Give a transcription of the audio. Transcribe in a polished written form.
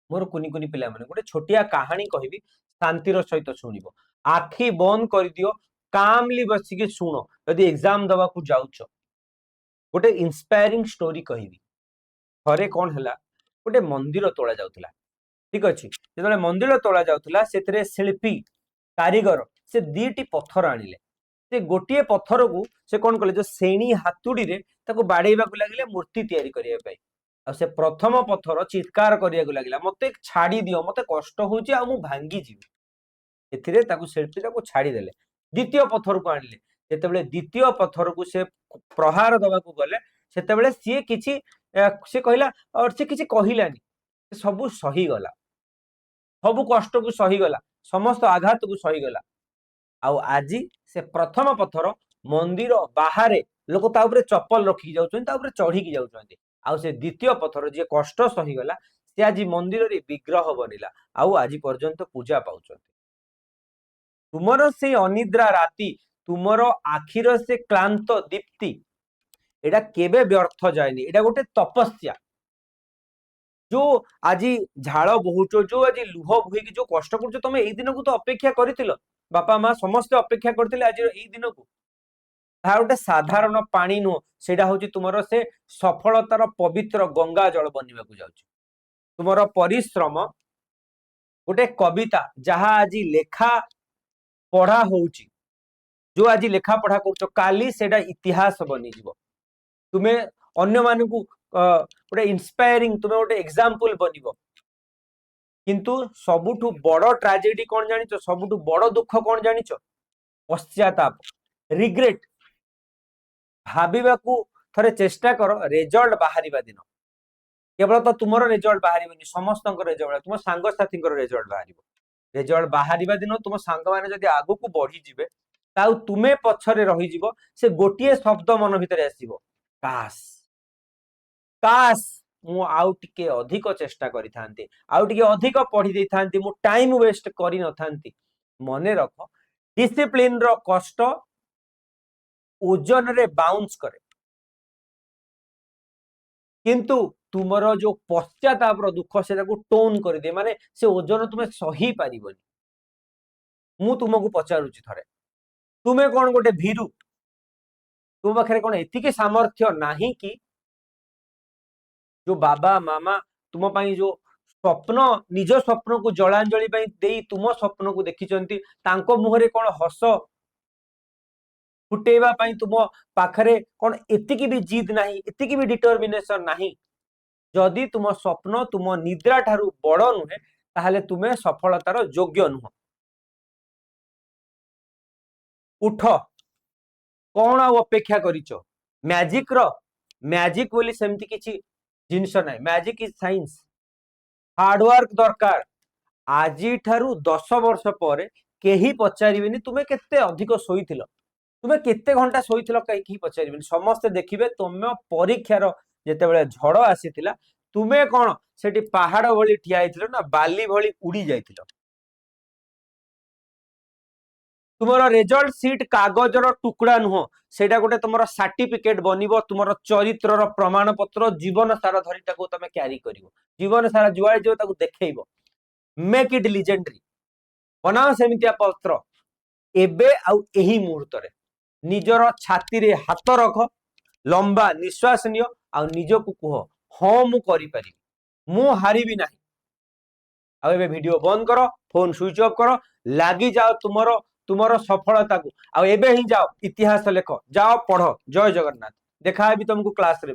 मोर कुनी कुनी पिला माने गोटे छोटिया कहानी कहबी शांतिर सहित शुणिबो आखि बंद कर दियो कामली बसिके शुण यदि एग्जाम दवा को जाउछ गोटे इंस्पायरिंग स्टोरी कहबी थरे कोन हला गोटे मंदिर तोला जाउतला ठीक अछि जेतले मंदिर तोला जाउतला सेतरे शिल्पी कारीगर से दीटी पत्थर आनिले से गोटे पत्थर को से कौन कले जो सेणी हातुड़ी रे ताको बाड़ेबा को लागिले मूर्ति तैयारी करिया पई आ से प्रथम पत्थर चित्कार करिया को लागिला मते छाड़ी दियो मते कष्ट होउची आ मु भांगी जीवी एथिरे ताको शिल्पी ताको छाड़ी देले द्वितीय पत्थर को आनिले जेतेबेले द्वितीय पत्थर को से प्रहार दबा को गले सेतेबेले सी किछि से कहला और से किछि कहिलानी सबु सही गला सबु कष्ट को सही गला समस्त आघात को सही गला आउ आजी से प्रथम पत्थर मंदिर बाहर लोक ता ऊपर चप्पल रखी जाउछन ता ऊपर चढ़ी की जाउछन आउ से द्वितीय पत्थर जे कष्ट सही गला से आज मंदिर रे विग्रह बनिला आउ आज पर्यंत पूजा पाउछन तुमरो से अनिद्रा राति तुमरो आखिर से क्लांत दीप्ति एडा केबे व्यर्थ जायनी एडा गोटे तपस्या जो आज झाड़ बहुच जो आज लुह बुहेकी जो कष्ट कर तुम यही दिन को तो अपेक्षा कर बापा माँ समस्ते अपेक्षा करते आज यही दिन को गोटे साधारण पानी नुह से तुम से सफलतार पवित्र गंगा जल बनवा तुम परिश्रम गोटे कविता जहा आज लेखा पढ़ा होउची जो आज लेखा पढ़ा कर काली सेटा इतिहास बनी जीव तुम्हें अन्य मानकु गोटे इंस्पायरिंग तुम्हें गोटे एग्जांपल बनिबो किंतु सबुठु बड़ ट्रेजेडी कौन जानिच सबुठु बड़ दुख कौन जानिच पश्चाताप रिग्रेट भाबिबा को थरे चेष्टा कर रिजल्ट बाहरिबा दिन केवल तो तुमरो रिजल्ट बाहरिबनी समस्तक रिजल्ट तुम सांग साथी रिजल्ट बाहरिबो रिजल्ट बाहरिबा दिन तुम सांग माने जदि आगु को बढ़ी जिवे ताउ तुमे पछरे रही जिवो से गोटिए शब्द मन भितरे आसीबो काश काश मु आउ टिके अधिक चेष्टा करि थांती आउ टिके अधिक पढ़ी दे थांती मु टाइम वेस्ट करि न थांती मने रख डिसिप्लिन रो कष्ट ओजन रे बाउंस करे किंतु तुमरो जो पश्चाताप रो दुख से टोन कर दे माने से ओजन तुम्हें सही पारिबनी मु तुमको पचारुची थरे तुमे कौन गोटे भीरु तुम पाखे कौन एतिके सामर्थ्य नाही कि जो बाबा मामा तुम पाई जो स्वप्न निज स्वप्न को जलांजलि दे तुम स्वप्न को देखिचंती तांको मुहरे कौन हस फुटेबा पाई तुम पाखरे कौन एतिकी भी जिद नाही एतिकी भी डिटरमिनेशन नाही जदि तुम स्वप्न तुम निद्रा ठारू बड़ नुहे ताहले तुमे सफलतार योग्य नुह उठ कौन आ अपेक्षा करिच मैजिक रो मैजिक बोली सेमती किछि जिनस ना मैजिक इज साइंस हार्डवर्क दरकार आज ठारू 10 वर्ष पर केही पचारिबेनी तुमे केते अधिक सोईथिल तुमे केते घंटा सोईथिल केही पचारिबेनी समस्त देखिबे तुम परीक्षार जेतेबेले झड़ आसीथिला तुमे कोन सेठी पहाड़ भली ठिया आइथिल ना बाली भली उड़ी जाइथिल तुमर रिजल्ट सीट कागजर टुकड़ा नुह से गोटे तुम सर्टिफिकेट बनिबो तुमर चरित्र प्रमाण पत्र जीवन सारा धरी तुम क्यारी करिवो जीवन सारा जुआड़े जो ताकू देखैबो मेक इट लीजेंडरी बनाओ सेमितिया पत्र एबे आउ एही मुहूर्त रे निजर छाती रे हाथ रख लंबा निश्वास नियो आ निजो को कह हाँ मु करि परिबी मु हारिबी नाही आ एबे वीडियो बंद करो फोन स्विच ऑफ करो लागी जाओ तुमरो सफलता को आ एबे ही जाओ इतिहास लेख जाओ पढ़ जय जगन्नाथ देखा भी तुमको क्लास रे।